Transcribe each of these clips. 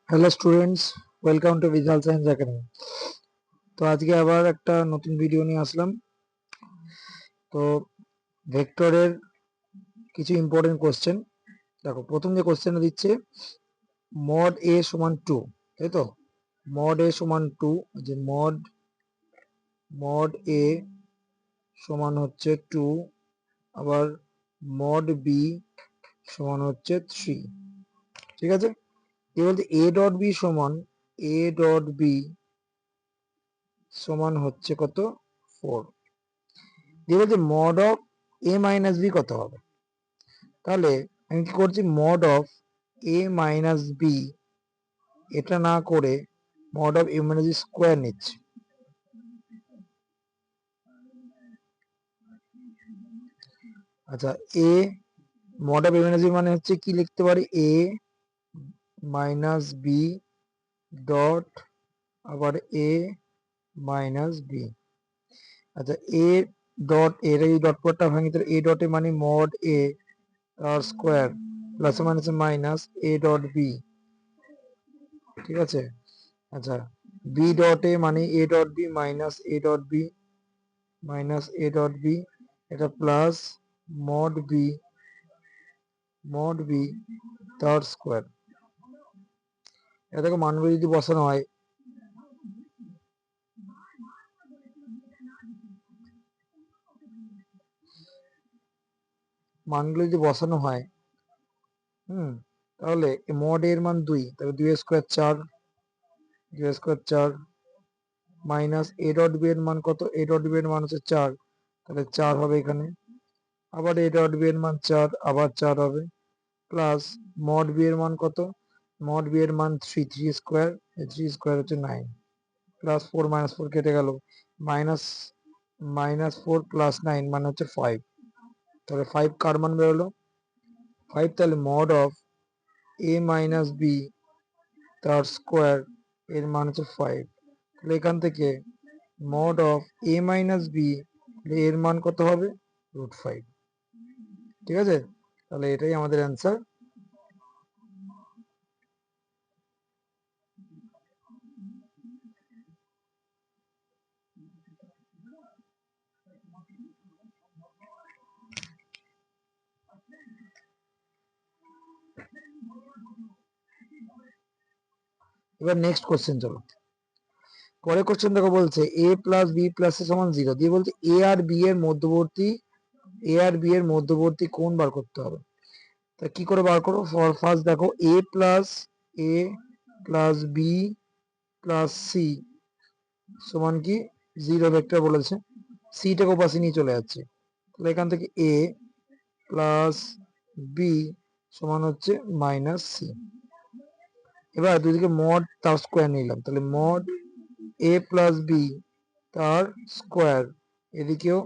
Hello students, welcome to visual science academy. তো আজকে আবার একটা নতুন ভিডিও নিয়ে আসলাম। তো ভেক্টরের কিছু ইম্পর্টেন্ট কোশ্চেন। দেখো, প্রথম যে কোশ্চেনটা দিচ্ছে মড এ সমান 2, তাই তো? মড এ সমান 2, যে মড এ সমান হচ্ছে 2, আবার মড বি সমান হচ্ছে 3। ঠিক আছে, এ বলতে এ ডট বি সমান হচ্ছে কত? 4। দিয়ে বলছে mod of A minus B কত হবে? তাহলে আমি কি করছি, mod of A minus B এটা না করে mod of A minus B square নিচ্ছি। আচ্ছা, এ mod of A minus B মানে হচ্ছে কি লিখতে পারি, এ মাইনাস বি ডট আবার এ মাইনাস বি। আচ্ছা, এ ডট এর এই ডট পরটা ভাঙি, তো এ ডটে মানে মড এ তার square plus minus minus A dot B. ঠিক আছে। আচ্ছা, বি ডট এ মানে এ dot B minus A dot B, এটা প্লাস মড বি তার স্কোয়ার। এটাকে মানগুলো যদি বসানো হয়, তাহলে মড এর মান 2, তাহলে 2 square 4 minus A dot B এর মান কত? এ ডট বি এর মান হচ্ছে 4, তাহলে 4 হবে এখানে। আবার এ ডট বি এর মান 4, আবার 4 হবে, প্লাস মড বি এর মান কত? মড বি এর মান 3 স্কোয়ার, 3 স্কোয়ার হচ্ছে 9, প্লাস 4 মাইনাস 4 কেটে গেল, মাইনাস মাইনাস 4 প্লাস 9 মানে হচ্ছে 5। তাহলে 5 কার মান বেরোলো? 5। তাহলে mod of A minus B তার স্কোয়ার এর মান হচ্ছে 5। তাহলে এখান থেকে mod of A minus B এর মান কত হবে? √5। ঠিক আছে, তাহলে এটাই আমাদের অ্যান্সার। এবার নেক্সট কোশ্চেন চলো। পরের কোশ্চেন দেখো, বলছে এ প্লাস বি প্লাস এ সমান 0, দিয়ে বলছে এ আর বি এর মধ্যবর্তী কোণ বার করতে হবে। তা কি করে বার করবো? ফার্স্ট দেখো, এ প্লাস বি প্লাস সি সমান কি 0 ভেক্টর বলেছে, সিটাকে ওপাশে নিয়ে চলে যাচ্ছে। তাহলে এখান থেকে এ প্লাস বি সমান হচ্ছে মাইনাস সি। এবার দুদিকে মড তার স্কোয়ার নিলাম, তাহলে মড এ প্লাস বি তার স্কোয়ার, এদিকেও,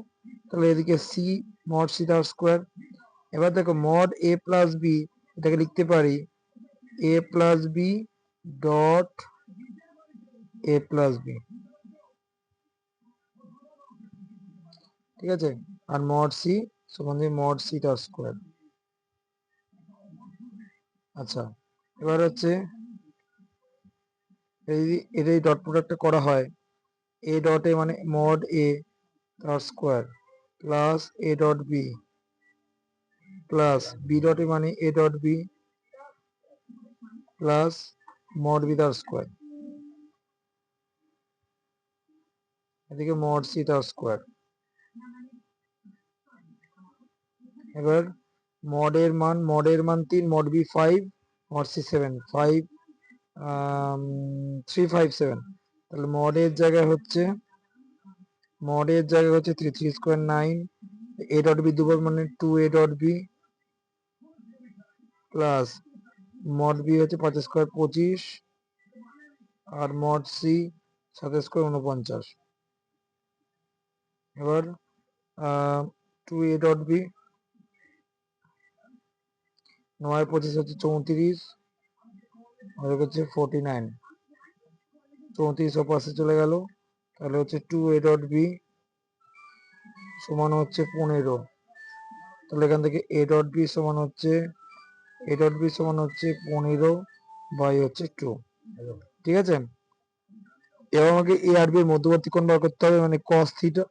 তাহলে এদিকে সি মড সি তার স্কোয়ার। এবার দেখো, মড এ প্লাস বি এটাকে লিখতে পারি a plus b dot a plus b. ঠিক আছে, আর মড সি সমান মড সি তার স্কোয়ার। আচ্ছা, এবার হচ্ছে এই ডট প্রোডাক্টটা করা হয়, এ ডট এ মানে মড এ তার square plus a dot B plus b dot এ মানে এ dot B plus mod B তার স্কোয়ার, এদিকে মড সি তার স্কোয়ার। এবার মডের মান 3, মড বি 5, মড সি 7, 357। তাহলে মডের জায়গায় হচ্ছে 3, 3 স্কোয়ার 9, এ ডট বি দুবার মানে 2 A dot B plus mod B হচ্ছে 5 স্কোয়ার 25, আর মড সি 7 স্কোয়ার 49। এবার 2 এ ডট বি 9 25 হচ্ছে 34, আর হচ্ছে 49, 34 ও পাশে চলে গেল, তাহলে হচ্ছে 2 এ ডট বি সমান হচ্ছে 15। তাহলে এখান থেকে এ ডট বি সমান হচ্ছে এ ডট বি সমান হচ্ছে 15/2। ঠিক আছে, এবার আমাকে এ আর বি এর মধ্যবর্তী কোণ বার করতে হবে, মানে cos থিটা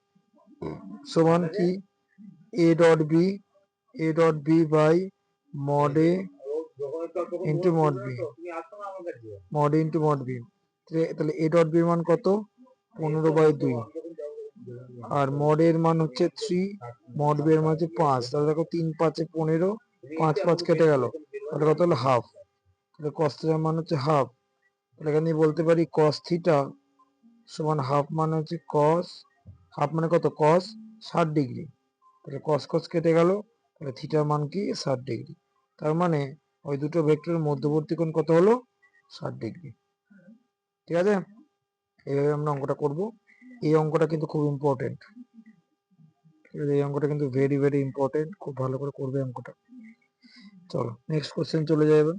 সমান কি A dot B by mod A into mod B. তাহলে এ ডট বি মান কত? 15/2। আর মড এর মান হচ্ছে 3, মড বি এর মান হচ্ছে 5। তাহলে দেখো 3 5 এ 15, 5 5 কেটে গেল, তাহলে কত হলো হাফ। তাহলে cos থিটার মান হচ্ছে হাফ। তাহলে এখানে বলতে পারি cos থিটা সমান হাফ মানে হচ্ছে cos, হাফ মানে কত? cos 60 degree. তাহলে cos cos কেটে গেল, তাহলে থিটার মান কি? 60 ডিগ্রি। তার মানে ওই দুটো ভেক্টরের মধ্যবর্তী কোণ কত হলো? 60 ডিগ্রি। ঠিক আছে, এইভাবে আমরা অঙ্কটা করব। এই অঙ্কটা কিন্তু খুব ইম্পর্টেন্ট। এই অঙ্কটা কিন্তু ভেরি ভেরি ইম্পর্টেন্ট, খুব ভালো করে করবে অঙ্কটা। চলো নেক্সট কোশ্চেন চলে যাবে।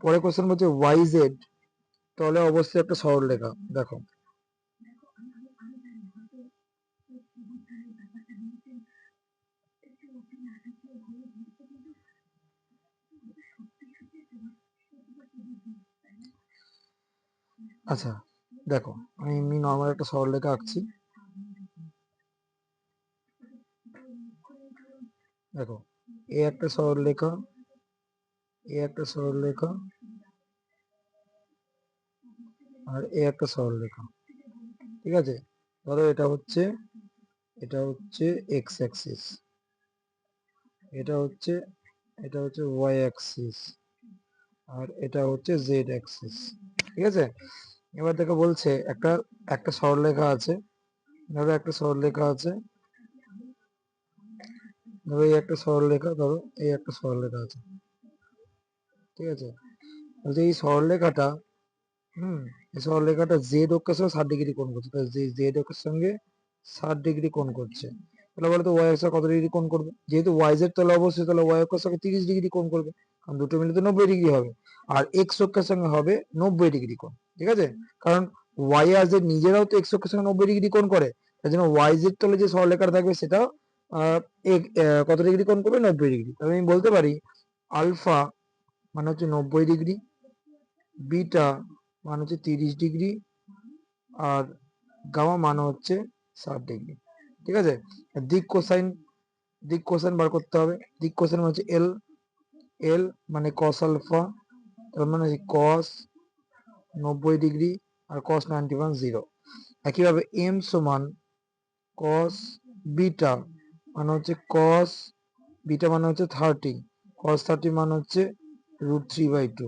পরে কোশ্চেন বলছে ওয়াই জেড, তাহলে অবশ্যই একটা সরলরেখা। দেখো আচ্ছা, দেখো আমি এমনি নর্মাল একটা সরলরেখা আঁকছি। দেখো এ একটা সরলরেখা, এ একটা সরলরেখা, আর এ একটা সরলরেখা। ঠিক আছে, ধরো এটা হচ্ছে এক্স অ্যাক্সিস, এটা হচ্ছে ওয়াই অ্যাক্সিস, আর এটা হচ্ছে জেড অ্যাক্সিস। ঠিক আছে, এবার দেখো বলছে একটা একটা সরলরেখা আছে। ধরো একটা সরলরেখা আছে, ধরো এই একটা সরলরেখা, ধরো এই একটা সরলরেখা আছে। ঠিক আছে, বলছে এই সরলরেখাটা এই সরলরেখাটা জেড অক্ষের সঙ্গে 60 ডিগ্রি কোণ করছে। তাহলে জেড অক্ষের সঙ্গে 60 ডিগ্রি কোণ করছে। তাহলে বলো তো ওয়াই অক্ষের কত ডিগ্রি কোণ করবে? যেহেতু ওয়াই জেড, তাহলে অবশ্যই তাহলে ওয়াই অক্ষের সঙ্গে 30 ডিগ্রি কোণ করবে, কারণ দুটো মিলে তো 90 ডিগ্রি হবে। আর এক্স অক্ষের সঙ্গে হবে 90 ডিগ্রি কোণ। ঠিক আছে, কারণ ওয়াই আর জেড নিজেরাও তো এক্স অক্ষের সঙ্গে 90 ডিগ্রি কোণ করে। তাই জন্য ওয়াই জেড তলে যে সরলরেখাটা থাকবে সেটাও কত ডিগ্রি কোণ করবে? 90 ডিগ্রি। তবে আমি বলতে পারি আলফা মানে হচ্ছে 90 ডিগ্রি, বিটা মানে হচ্ছে 30 ডিগ্রি, আর গামা মানে হচ্ছে 60 ডিগ্রি। ঠিক আছে, দিক কোসাইন বার করতে হবে। দিক কোসাইন মানে হচ্ছে এল, এল মানে কস আলফা, তার মানে কস 90 ডিগ্রি আর কস 91 0। একইভাবে এম সমান কস বিটা মানে হচ্ছে কস বিটা মানে হচ্ছে 30, কস 30 মানে হচ্ছে √3/2,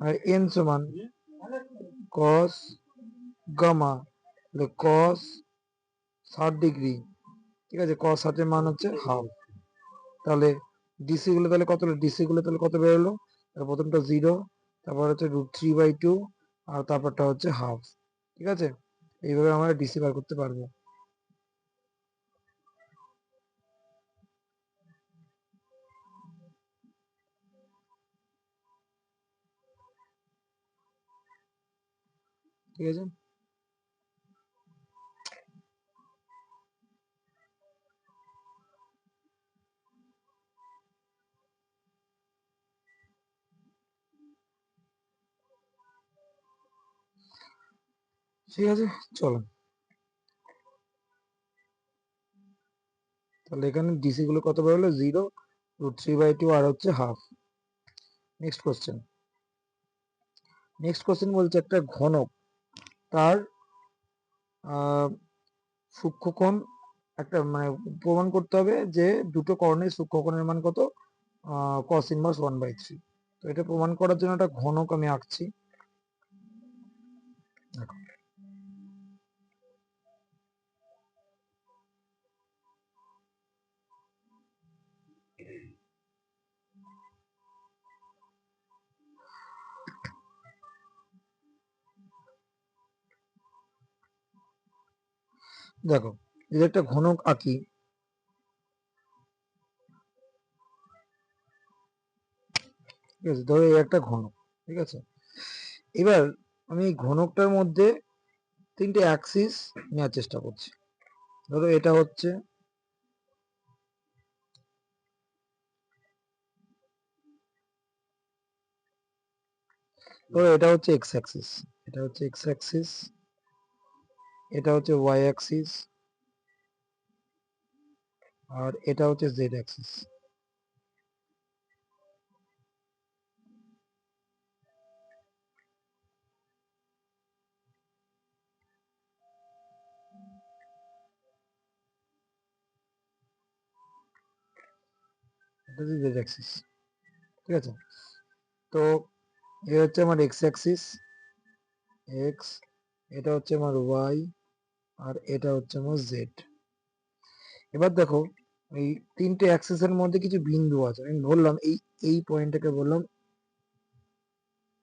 আর এন সমান কস গামা কস 60 ডিগ্রি। ঠিক আছে, কস 60 মান হচ্ছে হাফ। তাহলে ডিসি গুলো তাহলে কত হলো? ডিসি গুলো তাহলে কত বেরোলো? প্রথমটা 0, তারপর হচ্ছে √3/2, আর তারপরটা হচ্ছে হাফ। ঠিক আছে, এইভাবে আমরা ডিসি বার করতে পারবো। ঠিক আছে, ঠিক আছে, চলো তাহলে এখানে ডিসি গুলো কত বেরোলো? 0, √3/2 আর হচ্ছে হাফ। নেক্সট কোশ্চেন বলছে একটা ঘনক, তার সূক্ষ্মকোণ একটা মানে প্রমাণ করতে হবে যে দুটো কর্ণের সূক্ষ্মকোণের মান কত? cos inverse 1/3। তো এটা প্রমাণ করার জন্য একটা ঘনক আমি আঁকছি। দেখো দেখো যদি একটা ঘনক আঁকি, ঠিক আছে, ধরো এই একটা ঘনক। ঠিক আছে, এবার আমি এই ঘনকটার মধ্যে 3টে অ্যাক্সিস নেওয়ার চেষ্টা করছি। ধরো এটা হচ্ছে এটা হচ্ছে এক্স অ্যাক্সিস, এটা হচ্ছে এক্স অ্যাক্সিস, এটা হচ্ছে ওয়াই অ্যাক্সিস, আর এটা হচ্ছে জেড অ্যাক্সিস। এটা হচ্ছে জেড অ্যাক্সিস, ঠিক আছে। তো এ হচ্ছে আমার এক্স অ্যাক্সিস, এক্স, এটা হচ্ছে আমার ওয়াই, আর এটা হচ্ছে আমার জেড। এবার দেখো এই তিনটে অ্যাক্সিসের মধ্যে কিছু বিন্দু আছে, আমি বললাম এই পয়েন্টটাকে বললাম,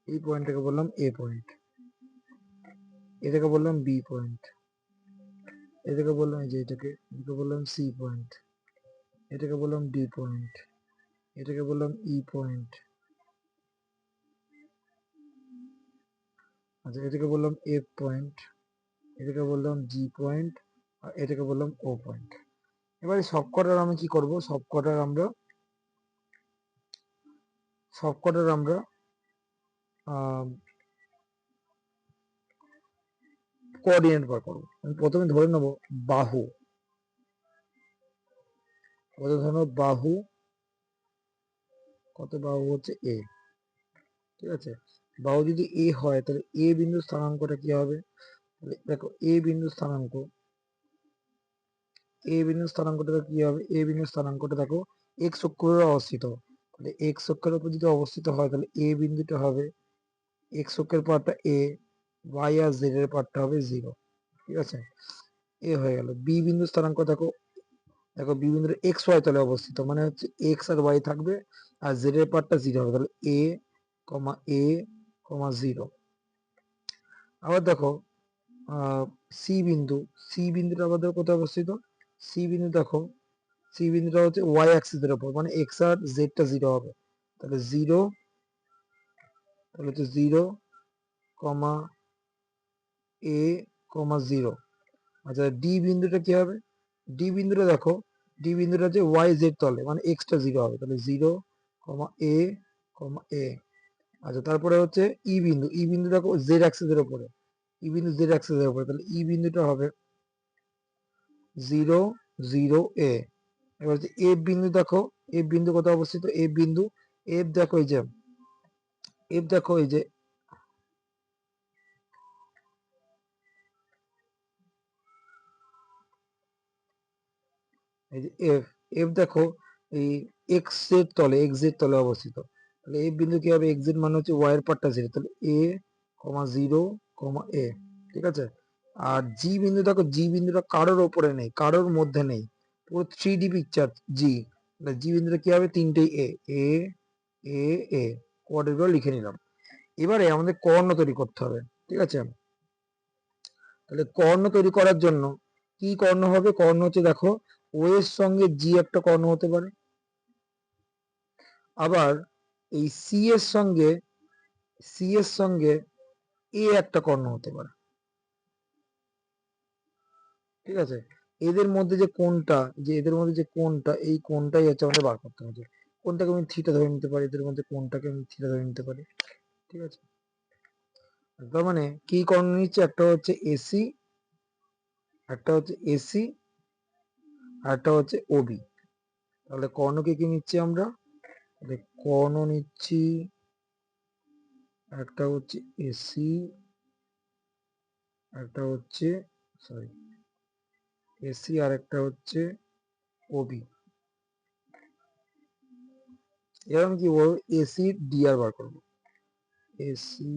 এই পয়েন্টটাকে বললাম এ পয়েন্ট, এটাকে বললাম বি পয়েন্ট, এটাকে বললাম এই যে এটাকে বললাম সি পয়েন্ট, এটাকে বললাম ডি পয়েন্ট, এটাকে বললাম ই পয়েন্ট, আচ্ছা এটাকে বললাম এফ পয়েন্ট, এটাকে বললাম জি পয়েন্ট, আর এটাকে বললাম ও পয়েন্ট। এবারে সবকটার আমি কি করব, সবকটার আমরা কোঅর্ডিনেট বার করবো। আমি প্রথমে ধরে নেব বাহু, প্রথমে ধরে নেব বাহু, কত বাহু হচ্ছে এ, ঠিক আছে। বাহু যদি এ হয় তাহলে এ বিন্দু স্থানাঙ্কটা কি হবে, তাহলে দেখো এ বিন্দু স্থানাঙ্ক, এ বিন্দু স্থানাঙ্কটা কি হবে, এ বিন্দু স্থানাঙ্কটা দেখো এক্স অক্ষরে অবস্থিত, তাহলে এক্স অক্ষের উপর যদি অবস্থিত হয় তাহলে এ বিন্দুটা হবে, এক্স অক্ষের পার্টটা এ, ওয়াই আর জেড এর পার্টটা হবে 0, ঠিক আছে। এ হয়ে গেল। বি বিন্দু স্থানাঙ্ক দেখো, দেখো বি বিন্দুটা এক্স ওয়াই তলে অবস্থিত, মানে হচ্ছে এক্স আর ওয়াই থাকবে, আর জেড এর পার্টটা 0 হবে, তাহলে এ কমা 0। আবার দেখো সি বিন্দু, সি বিন্দুটা আবার দেখো কোথায় অবস্থিত, সি বিন্দু দেখো, সি বিন্দুটা হচ্ছে ওয়াই অ্যাক্সিসের উপর, মানে এক্স আর জেডটা 0 হবে, তাহলে 0, তাহলে হচ্ছে 0 কমা এ কমা 0। আচ্ছা ডি বিন্দুটা কি হবে, ডি বিন্দুটা দেখো, ডি বিন্দুটা হচ্ছে ওয়াই জেড তলে, মানে এক্সটা 0 হবে, তাহলে 0 কমা এ। আচ্ছা তারপরে হচ্ছে ই বিন্দু, ই বিন্দু দেখো জেড অ্যাক্সিসের উপরে, ই বিন্দু জেড অ্যাক্সিসের উপরে, তাহলে ই বিন্দুটা হবে 0 0 এ। এবার হচ্ছে এফ বিন্দু দেখো, এফ বিন্দু কোথায় অবস্থিত, এফ বিন্দু, এফ দেখো এই যে, এফ দেখো এই যে, এই যে এফ, এফ দেখো এই এক্স এর তলে, এক্স এর তলে অবস্থিত, তাহলে এফ বিন্দু কি হবে, এক্স এর মানে হচ্ছে ওয়াই এর পার্টটা 0, তাহলে এ কমা 0 কমা এ, ঠিক আছে। আর জি বিন্দু দেখো, জি বিন্দুটা কারোর ওপরে নেই, কারোর মধ্যে নেই, পুরো 3D পিকচার জি, তাহলে জি বিন্দুটা কি হবে, তিনটেই এ, এ এ এ, কোঅর্ডিনেটগুলো লিখে নিলাম। এবারে আমাদের কর্ণ তৈরি করতে হবে, ঠিক আছে। তাহলে কর্ণ তৈরি করার জন্য কি কর্ণ হবে, কর্ণ হচ্ছে দেখো ও এর সঙ্গে জি একটা কর্ণ হতে পারে, আবার এই সি এর সঙ্গে এ একটা কর্ণ হতে পারে, ঠিক আছে। এদের মধ্যে যে কোনটা, যে এদের মধ্যে যে কোনটা, এই কোনটাই হচ্ছে আমাদের বার করতে হবে, কোনটাকে আমি থিটা ধরে নিতে পারি, এদের মধ্যে কোনটাকে আমি থিটা ধরে নিতে পারি, ঠিক আছে। তার মানে কি কর্ণ নিচ্ছে, একটা হচ্ছে এসি, একটা হচ্ছে এসি, আর একটা হচ্ছে ওবি। তাহলে কর্ণকে কি নিচ্ছি আমরা, তাহলে কর্ণ নিচ্ছি, একটা হচ্ছে এসি, একটা হচ্ছে সরি এসি, আর একটা হচ্ছে ওবি। এবার আমি কি বলবো, এসি ডিআর বার করবো, এসি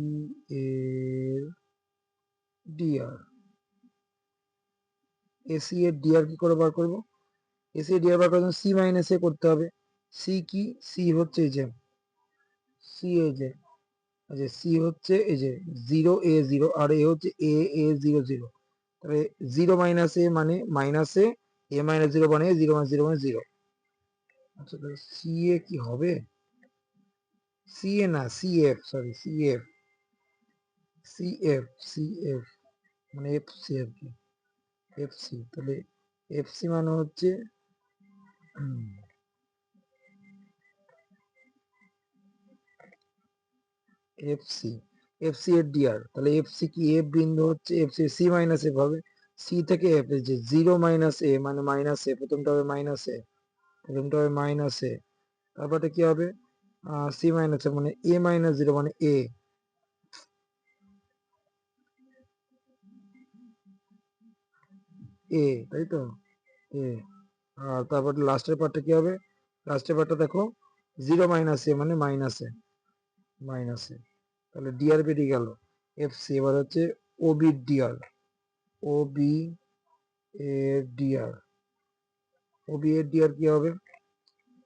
এর ডিআর, এসি এর ডিআর কি করে বার করবো, এসি এর ডিআর বার করার জন্য সি মাইনাস এ করতে হবে। সি কি, সি হচ্ছে এই যে, সি এই যে, আচ্ছা সি হচ্ছে এই যে 0 a 0, আর এ হচ্ছে এ 0 0, তবে 0 - a মানে মাইনাসে, a - 0 মানে 0 - 0 মানে 0। আচ্ছা তাহলে সি এ কি হবে, সি এ না C F, sorry C F, C F, C F মানে এফ সি আর কি, এফ সি, তাহলে এফসি মানে হচ্ছে এফসি, এফসি এর ডিআর, তাহলে এফসি কি এফ বিন্দু হচ্ছে এফসি সি মাইনাস এফ হবে, সি থেকে এফ যে জিরো মাইনাস এ মানে মাইনাস এ, প্রথমটা হবে মাইনাস এ, প্রথমটা হবে মাইনাস এ, তারপরে কি হবে সি মাইনাস এ মানে এ মাইনাস জিরো মানে এ, এ তাই তো এ, আর তারপর লাস্টের পার্টটা কি হবে, লাস্টের পার্টটা দেখো জিরো মাইনাস এ মানে মাইনাস এ, মাইনাস এ, তাহলে ডিআর বেরিয়ে গেল এফসি। এবার হচ্ছে ওবি ডিআর, ওবি এর ডিআর, ওবি এর ডিআর কি হবে,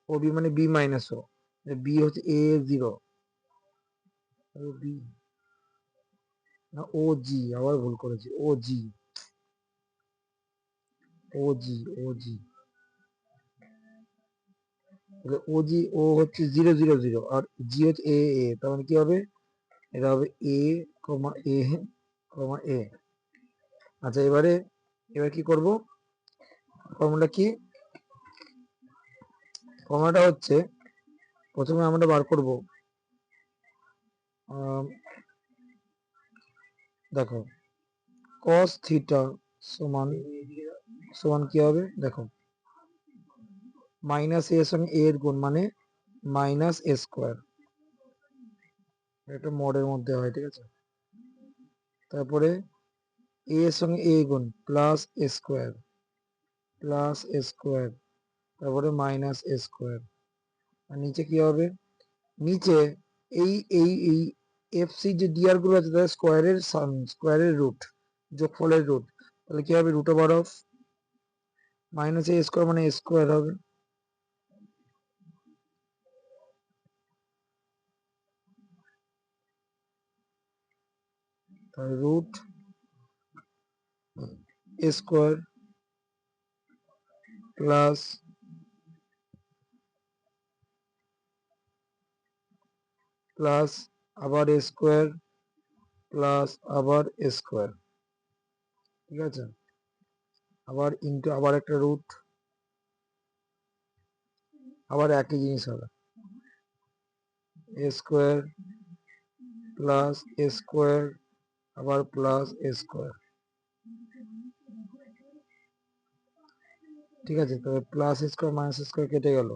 ওবি মানে বি মাইনাস ও, বি হচ্ছে এ জিরো, ও বি না ও জি, আবার ভুল করেছি, ও জি, ও জি, ও জি, তাহলে ও জি ও হচ্ছে জিরো জিরো জিরো আর জি হচ্ছে এ এ, তার মানে কি হবে, এটা হবে এ কমা এ কমা এ। আচ্ছা এবারে, এবার কি করব, ফর্মুলা কি, ফর্মুলাটা হচ্ছে প্রথমে আমরা বার করব, দেখো cos থিটা সমান সমান কি হবে, দেখো মাইনাস এ এর সঙ্গে এ এর গুণ মানে মাইনাস এ স্কোয়ার, এটা মডের মধ্যে হয়, ঠিক আছে, তারপরে এ এর সঙ্গে এ গুণ প্লাস এ স্কোয়ার, প্লাস এ স্কোয়ার, তারপরে মাইনাস এ স্কোয়ার, আর নিচে কি হবে, নিচে এই এই এই এফসি যে ডিআর গুলো আছে তাদের স্কোয়ারের সাম, স্কোয়ারের রুট, যোগফলের রুট, তাহলে কি হবে root over of minus A square মানে এ স্কোয়ার হবে, তাহলে root A square plus plus আবার এ স্কোয়ার প্লাস আবার এ স্কোয়ার, ঠিক আছে, আবার ইন্টু আবার একটা রুট, আবার একই জিনিস হবে এ স্কোয়ার প্লাস এ স্কোয়ার আবার প্লাস এ স্কোয়ার, ঠিক আছে, তবে প্লাস স্কোয়ার মাইনাস স্কোয়ার কেটে গেল।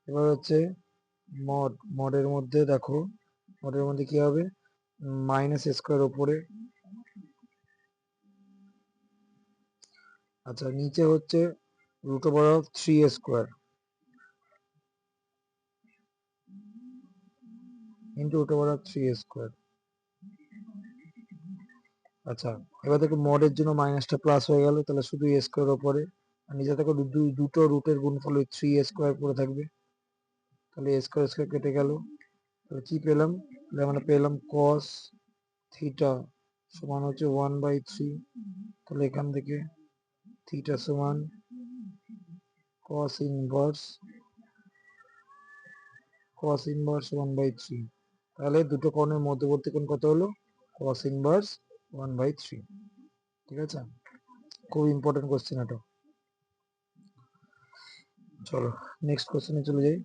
এবার হচ্ছে মড, মডের মধ্যে দেখো, মডের মধ্যে কি হবে মাইনাস স্কোয়ার উপরে, আচ্ছা নিচে হচ্ছে root over of three square into root over of three square. আচ্ছা এবার দেখো মডের জন্য মাইনাসটা প্লাস হয়ে গেল, তাহলে শুধু এ স্কোয়ার ওপরে, আর নিচে দেখো দুটো রুটের গুণফল ওই থ্রি স্কোয়ার পড়ে থাকবে, তাহলে এ স্কোয়ার স্কোয়ার কেটে গেল, তাহলে কি পেলাম, তাহলে আমরা পেলাম কস থিটা সমান হচ্ছে 1/3, তাহলে এখান থেকে থিটা সমান কস ইনভার্স, কস ইনভার্স 1/3, তাহলে দুটো কোণের মধ্যবর্তী কোণ কত হলো, কস ইনভার্স 1/3, ঠিক আছে, খুব ইম্পর্টেন্ট কোশ্চেন এটা। চলো নেক্সট কোশ্চেনে চলে যাই,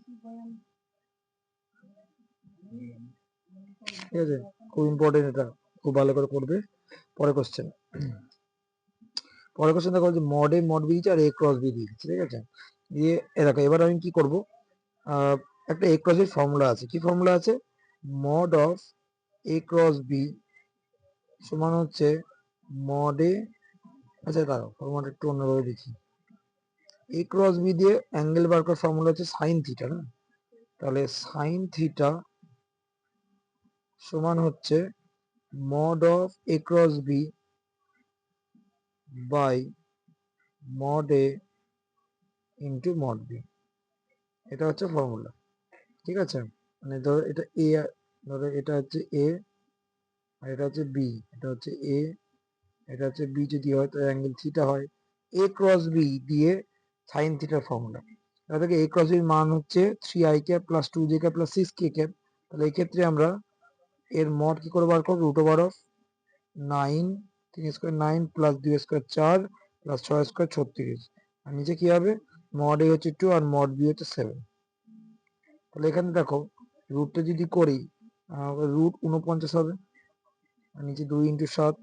ঠিক আছে, খুব ইম্পর্টেন্ট এটা, খুব ভালো করে পড়বে। পরের কোশ্চেন, পরের কোশ্চেন দেখো যে মডে মড বি দিচ্ছে আর এ ক্রস বি দিচ্ছে, ঠিক আছে, দিয়ে দেখো এবার আমি কি করব, একটা এ ক্রস এর ফর্মুলা আছে, কি ফর্মুলা আছে, mod of A cross B সমান হচ্ছে মডে, আচ্ছা দাঁড়াও ফর্মুলাটা একটু অন্যভাবে দেখি, এ ক্রস বি দিয়ে অ্যাঙ্গেল বার করার ফর্মুলা হচ্ছে সাইন থিটা না, তাহলে সাইন থিটা সমান হচ্ছে mod of A cross B by mod A into mod B, এটা হচ্ছে ফর্মুলা, ঠিক আছে, মানে ধরো এটা এ, ধরো এটা হচ্ছে এ আর এটা হচ্ছে বি, এটা হচ্ছে এ এটা হচ্ছে বি, যদি হয় তো অ্যাঙ্গেল থিটা হয়, এ ক্রস বি দিয়ে সাইন থিটার ফর্মুলা, তাহলে এ ক্রস বির মান হচ্ছে 3i plus 2j plus 6k, তাহলে এই ক্ষেত্রে আমরা এর মড কি করে বার করবো, root over of 9 3 square 9 plus 2 square 4 plus 6 square 36। আর নিচে কি হবে, মড এ হচ্ছে 2 আর মড বি হচ্ছে 7। তাহলে এখানে দেখো রুটটা যদি করি রুট 49 হবে, আর নিচে 2 ইন্টু 7,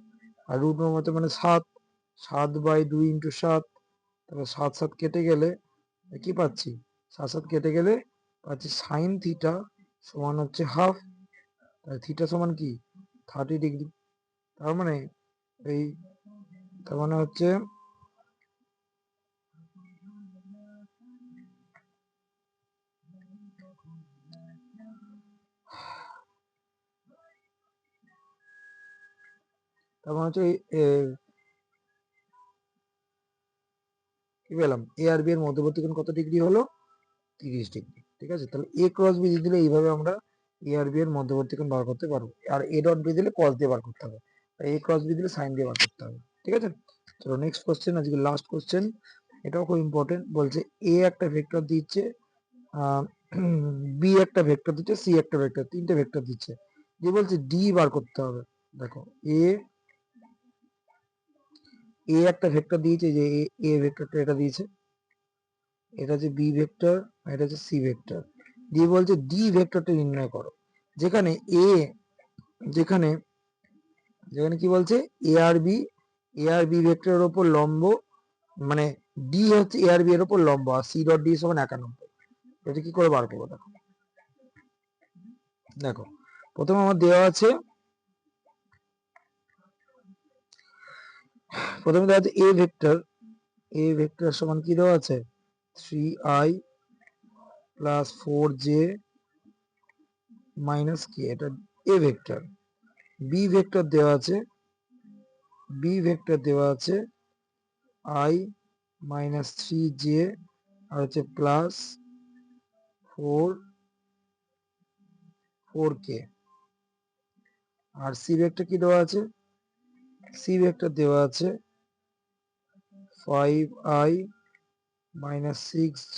আর রুট মতো মানে 7, 7/2 ইন্টু 7, তাহলে 7 7 কেটে গেলে কি পাচ্ছি, 7 7 কেটে গেলে পাচ্ছি সাইন থিটা সমান হচ্ছে হাফ, তাহলে থিটা সমান কি 30 ডিগ্রি। তার মানে এই তার মানে হচ্ছে কি পেলাম, এ আর বি এর মধ্যবর্তী কোণ কত ডিগ্রি হলো, 30 ডিগ্রি। ঠিক আছে, তাহলে এ ক্রস বি দিলে এইভাবে আমরা এ আর বি এর মধ্যবর্তী কোণ বার করতে পারবো, আর এ ডট বি দিলে কস দিয়ে বার করতে হবে, এ ক্রস বি দিলে সাইন দিয়ে বার করতে হবে। ঠিক আছে, চলো নেক্সট কোশ্চেন, আজকে লাস্ট কোশ্চেন, এটাও খুব ইম্পর্টেন্ট। বলছে এ একটা ভেক্টর দিচ্ছে, বি একটা ভেক্টর দিচ্ছে, সি একটা ভেক্টর, তিনটে ভেক্টর দিচ্ছে, দিয়ে বলছে ডি বার করতে হবে। দেখো এ একটা ভেক্টর দিয়েছে, যে এ ভেক্টরটা এটা দিয়েছে, এটা হচ্ছে বি ভেক্টর, এটা হচ্ছে সি ভেক্টর, দিয়ে বলছে ডি ভেক্টরটা নির্ণয় করো। যেখানে এ যেখানে যেখানে কি বলছে এ আর বি ভেক্টরের ওপর লম্ব, মানে ডি হচ্ছে এ আর বি এর ওপর লম্ব, আর সি ডট ডি সমান 91। এটা কি করে বার করবো, দেখো দেখো প্রথমে আমার দেওয়া আছে, এ ভেক্টর সমান কি দেওয়া আছে, 3i প্লাস 4j মাইনাস কে, এটা এ ভেক্টর। বি ভেক্টর দেওয়া আছে i মাইনাস 3j আর হচ্ছে প্লাস 4k। আর সি ভেক্টর কি দেওয়া আছে, সি ভেক্টর দেওয়া আছে 5i minus 6j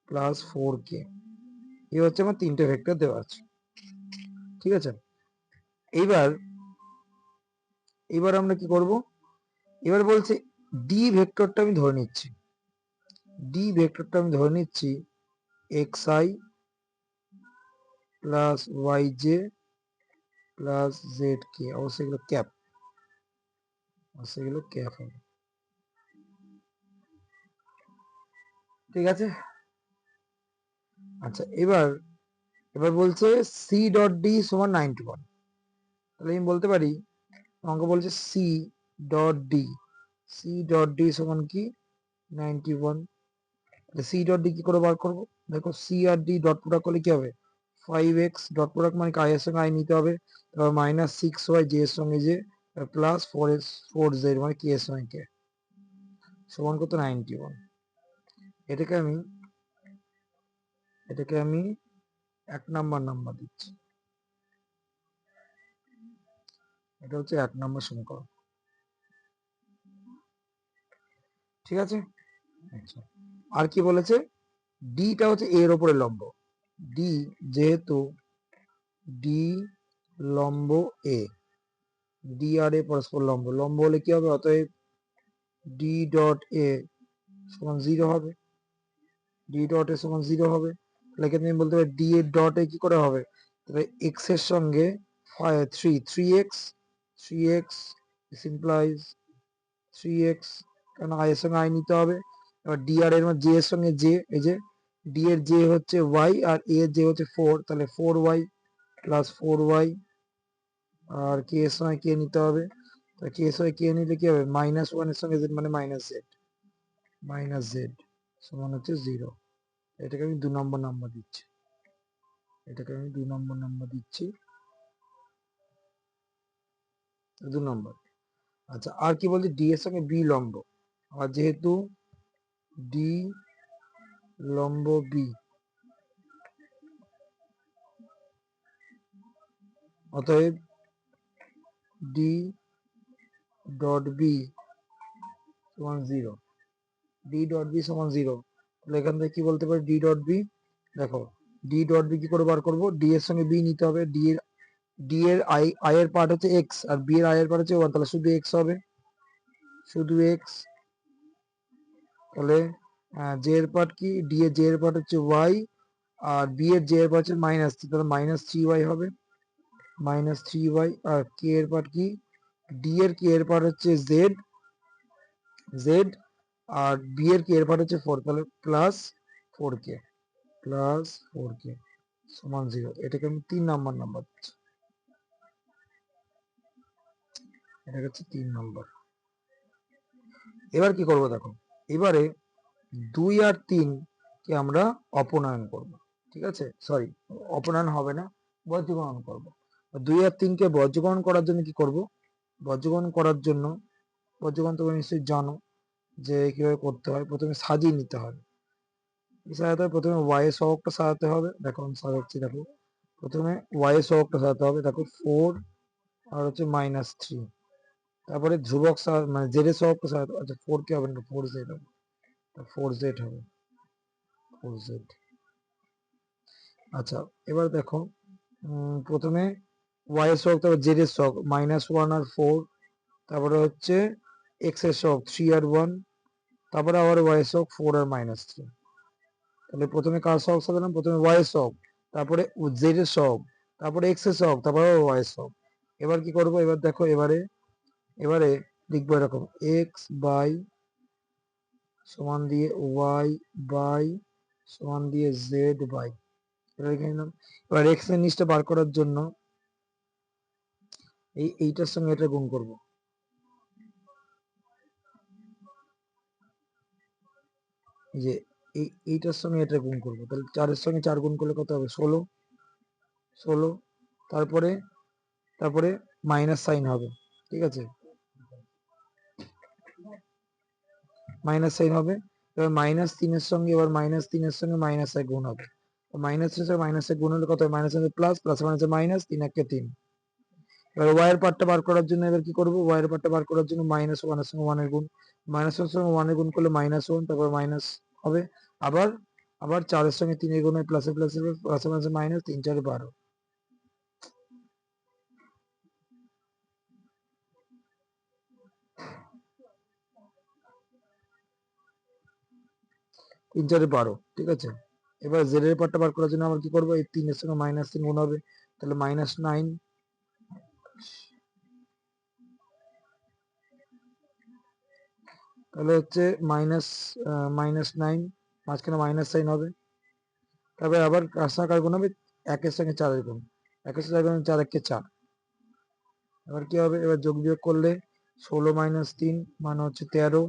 plus 4k। এই হচ্ছে আমার তিনটে ভেক্টর দেওয়া আছে। ঠিক আছে, এইবার আমরা কি করব, এবার বলছে ডি ভেক্টরটা আমি ধরে নিচ্ছি, xi plus yj plus zk, অবশ্যই এগুলো ক্যাপ হবে। ঠিক আছে, আচ্ছা এবার বলছে সি ডট ডি সমান 91। তাহলে আমি বলতে পারি, আমাকে বলছে সি ডট ডি সমান কি 91। সি ডট ডি কি করে বার করবো, দেখো সি আর ডি ডট প্রোডাক্ট করলে কি হবে, 5x ডট প্রোডাক্ট মানে আই এর সঙ্গে আই নিতে হবে, তারপর মাইনাস 6y জে এর সঙ্গে জে, প্লাস 4z মানে কে এর সঙ্গে কে, সমান কত 91। এটাকে আমি 1 নাম্বার দিচ্ছি, এটা হচ্ছে 1 নম্বর সমীকরণ। ঠিক আছে, আচ্ছা আর কি বলেছে, ডিটা হচ্ছে এর উপরে লম্ব, ডি যেহেতু ডি লম্ব এ, ডি আর এ পরস্পর লম্ব হলে কি হবে, অতএব ডি ডট এ সমান 0 হবে, তাহলে এখানে আমি বলতে পারি ডি এর ডট এ কি করে হবে, তাহলে এক্স এর সঙ্গে 3x দিস ইমপ্লাইজ 3x, কারণ আই এর সঙ্গে আই নিতে হবে। এবার ডি আর এর মধ্যে জে এর সঙ্গে জে, এই যে ডি এর জে হচ্ছে y আর এ এর জে হচ্ছে 4, তাহলে 4y প্লাস 4y, আর কে এর সঙ্গে কে নিতে হবে, তা কে এর সঙ্গে কে নিলে কি হবে, -1 এর সঙ্গে z মানে -z সমান হচ্ছে 0। এটাকে আমি 2 নম্বর দিচ্ছি, দু নম্বর। আচ্ছা আর কি বলছে, ডি এর সঙ্গে বি লম্ব, আর যেহেতু ডি লম্ব বি, অতএব ডি ডট বি সমান 0, তাহলে এখান থেকে কি বলতে পারি, ডি ডট বি, দেখো ডি ডট বি কি করে বার করবো, ডি এর সঙ্গে বি নিতে হবে, ডি এর ডি এর আই এর পার্ট হচ্ছে এক্স আর বি এর আই এর পার্ট হচ্ছে ওয়ান, তাহলে শুধু এক্স হবে, শুধু এক্স। তাহলে জে এর পার্ট কি, ডি এর জে এর পার্ট হচ্ছে ওয়াই আর বি এর জে এর পার্ট হচ্ছে মাইনাস থ্রি, তাহলে মাইনাস থ্রি ওয়াই হবে, মাইনাস থ্রি ওয়াই। আর কে এর পার্ট কি, ডি এর কে এর পার্ট হচ্ছে জেড, জেড আর বি এর কে এর পার্ট হচ্ছে ফোর, তাহলে প্লাস ফোর কে, প্লাস ফোর কে সমান জিরো। এটাকে আমি 3 নাম্বার দিচ্ছি, এটা হচ্ছে 3 নম্বর। এবার কি করব দেখো, এবারে 2 আর 3 কে আমরা অপনয়ন করব, ঠিক আছে, সরি অপনয়ন হবে না, বজ্রগ্রহণ করব। 2 আর 3 কে বজ্রগ্রহণ করার জন্য কি করব, বজ্রগ্রহণ করার জন্য, বজ্রগ্রহণ তোমরা নিশ্চয়ই জানো যে কিভাবে করতে হয়, প্রথমে সাজিয়ে নিতে হবে। সাজাতে হবে, প্রথমে ওয়াই এর সহগটা সাজাতে হবে, দেখো আমি সাজাচ্ছি, দেখো প্রথমে ওয়াই এর সহগটা সাজাতে হবে, দেখো 4 আর হচ্ছে মাইনাস থ্রি, তারপরে ধ্রুবক মানে জেড এর সহগটা সাজাতে হবে, আচ্ছা 4 কে হবে না, 4z হবে, 4z হবে, 4z। আচ্ছা এবার দেখো প্রথমে ওয়াই এর সহগ, তারপর জেড এর সহগ মাইনাস ওয়ান আর ফোর, তারপরে হচ্ছে এক্স এর সহগ থ্রি আর ওয়ান, তারপরে আবার ওয়াই এর সহগ ফোর আর মাইনাস থ্রি। তাহলে প্রথমে কার সহগ সাজালাম, প্রথমে ওয়াই এর সহগ, তারপরে জেড এর সহগ, তারপরে এক্স এর সহগ, তারপরে ওয়াই এর সহগ। এবার কি করব, এবার দেখো এবারে এবারে লিখবো এরকম এক্স বাই সমান দিয়ে ওয়াই বাই সমান দিয়ে জেড বাই, এটা লিখে নিলাম। এবার এক্স এর নিচটা বার করার জন্য এইটার সঙ্গে এটা গুণ করব, এই যে এইটার সঙ্গে এটা গুণ করব, তাহলে 4 এর সঙ্গে 4 গুণ করলে কত হবে, 16, 16। তারপরে তারপরে মাইনাস সাইন হবে, ঠিক আছে, মাইনাস সাইন হবে। এবার মাইনাস তিনের সঙ্গে, এবার মাইনাস তিনের সঙ্গে মাইনাস এক গুণ হবে, মাইনাস এর সঙ্গে মাইনাস এক গুণ হলে কত হবে, মাইনাস প্লাস, প্লাস মাইনাসে মাইনাস, 3 একে 3। এবার ওয়াই এর পার্টটা বার করার জন্য এবার কি করবো, ওয়াই এর পার্টটা বার করার জন্য মাইনাস ওয়ান এর সঙ্গে ওয়ানের গুণ, মাইনাস ওয়ান সঙ্গে ওয়ানের গুণ করলে মাইনাস ওয়ান, তারপর মাইনাস হবে, আবার আবার 4 এর সঙ্গে 3 এর গুণ হয়, প্লাসে প্লাসে প্লাসে মাইনাসে মাইনাস, 3 4 12, 3 4 12, ঠিক আছে। এবার জেড এর পার্টটা বার করার জন্য আমরা কি করবো, এই 3 এর সঙ্গে মাইনাস 3 গুণ হবে, তাহলে মাইনাস 9, তাহলে হচ্ছে মাইনাস মাইনাস 9, মাঝখানে মাইনাস সাইন হবে। তারপরে আবার কার সঙ্গে কার গুণ হবে, একের সঙ্গে 4 এর গুণ, একের সঙ্গে 4 4 একে 4। এবার কি হবে, এবার যোগ বিয়োগ করলে 16 মাইনাস 3 মানে হচ্ছে 13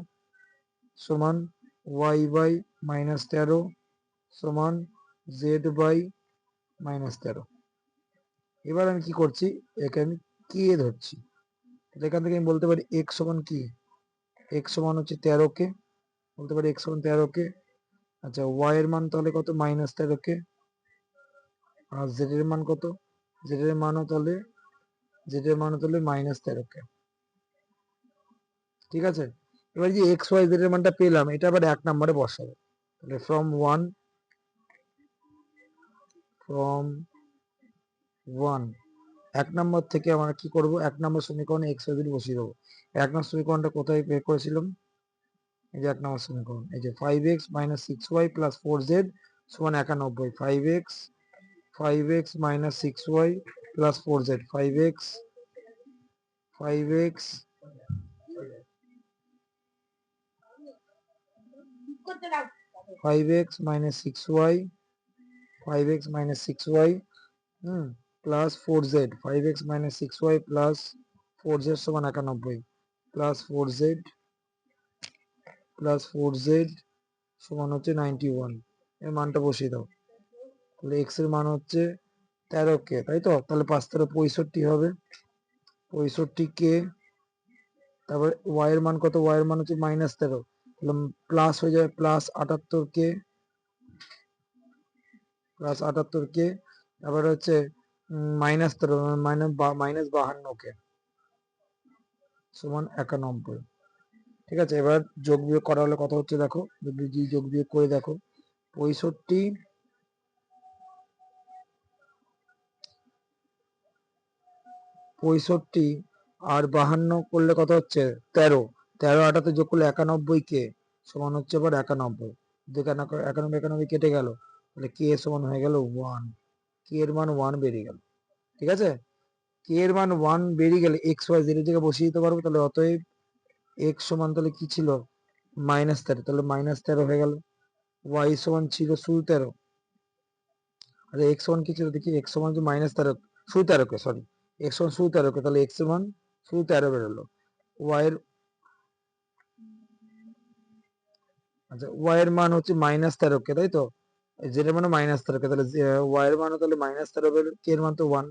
সমান ওয়াই বাই মাইনাস 13 সমান জেড বাই মাইনাস 13। এবার আমি কি করছি, একে আমি কে ধরছি, এখান থেকে আমি বলতে পারি এক্স সমান কি, এক্স সমান হচ্ছে 13 কে, বলতে পারি এক্স সমান 13 কে। আচ্ছা ওয়াই এর মান তাহলে কত, মাইনাস 13 কে। আর জেড এর মান কত, জেড এর মানও তাহলে মাইনাস 13 কে, ঠিক আছে। এবার যে এক্স ওয়াই জেড এর মানটা পেলাম, এটা আবার 1 নম্বরে বসাবো, তাহলে ফ্রম ওয়ান 1 নম্বর থেকে আমরা কি করব, 1 নম্বর সমীকরণে এক্স ওয়াই জেড বসিয়ে দেবো। 1 নম্বর সমীকরণটা কোথায় বের করেছিলাম, এই যে 1 নম্বর সমীকরণ, এই যে 5x minus 6y plus 4z সমান 91, 5x minus 6y plus 4z, 5x 5x minus 6y, 5x minus 6y plus 4z, 5x minus 6y plus 4z সমান 91, প্লাস 4z সমান হচ্ছে 91, এর মানটা বসিয়ে দাও। তাহলে x এর মান হচ্ছে 13 কে, তাই তো, তাহলে 5 13 65 হবে, 65 কে। তারপর y এর মান কত, y এর মান হচ্ছে মাইনাস 13, তাহলে প্লাস হয়ে যাবে প্লাস 78 কে, প্লাস 78 কে। তারপরে হচ্ছে মাইনাস 13 মাইনাস 52 কে সমান 91, ঠিক আছে। এবার যোগ বিয়োগ করা হলে কত হচ্ছে দেখো, যদি যোগ বিয়োগ করে দেখো, 65 65 আর 52 করলে কত হচ্ছে 13, 13 আটাতে যোগ করলে 91 কে সমান হচ্ছে আবার 91। দেখে 91 91 কেটে গেল, তাহলে কে সমান হয়ে গেল 1। কে এর মান 1 বেরিয়ে গেল। ঠিক আছে, কে এর মান 1 বেরিয়ে গেলে এক্স ওয়াই জেড থেকে বসিয়ে দিতে পারবো। তাহলে অতএব এক্স সমান তাহলে কি ছিল -13, তাহলে -13 হয়ে গেল। ওয়াই সমান ছিল শুধু 13, আরে এক্স সমান কি ছিল দেখি, এক্স সমান যে -13, শুধু 13 কে, সরি এক্স সমান শুধু 13 কে, তাহলে এক্স সমান শুধু 13 বেরোলো। ওয়াই এর আচ্ছা ওয়াই এর মান হচ্ছে -13 কে, তাই তো, জেড এর মানে -13 কে, তাহলে ওয়াই এর মান তাহলে -13 বেরোলো, কে এর মান তো 1,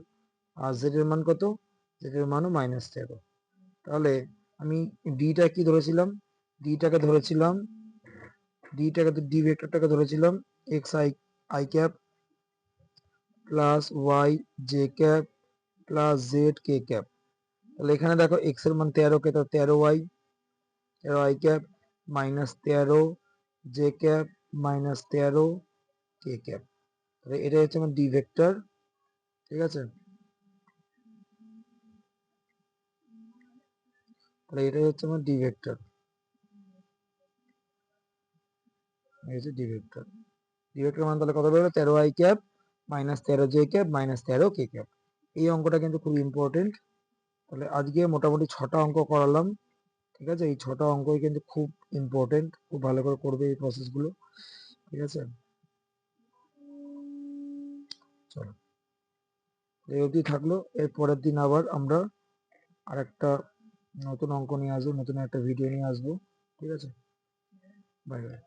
আর জেড এর মান কত, জেড এর মানও -13। তাহলে আমি ডিটা কি ধরেছিলাম, ডিটাকে ধরেছিলাম, ডি ভেক্টরটাকে ধরেছিলাম X I I cap plus Y J cap plus Z K cap. তাহলে এখানে দেখো এক্স এর মান 13 কে, তো 13 ওয়াই ক্যাপ -13 জে ক্যাপ -13 কে ক্যাপ। তাহলে এটা হচ্ছে আমার ডি ভেক্টর। ঠিক আছে, তাহলে এটাই হচ্ছে আমার ডি ভেক্টর, এই হচ্ছে ডি ভেক্টর। ডি ভেক্টর মান তাহলে কত বেরোলো 13 I cap -13 J cap -13 K cap. এই অঙ্কটা কিন্তু খুব ইম্পর্টেন্ট। তাহলে আজকে মোটামুটি 6টা অঙ্ক করালাম। ঠিক আছে, এই 6টা অঙ্কই কিন্তু খুব ইম্পর্টেন্ট, খুব ভালো করে করবে এই প্রসেসগুলো। ঠিক আছে, চলো এই অবধি থাকলো। এর পরের দিন আবার আমরা আরেকটা নতুন অঙ্ক নিয়ে আসবো, নতুন একটা ভিডিও নিয়ে আসবো। ঠিক আছে, বাই বাই।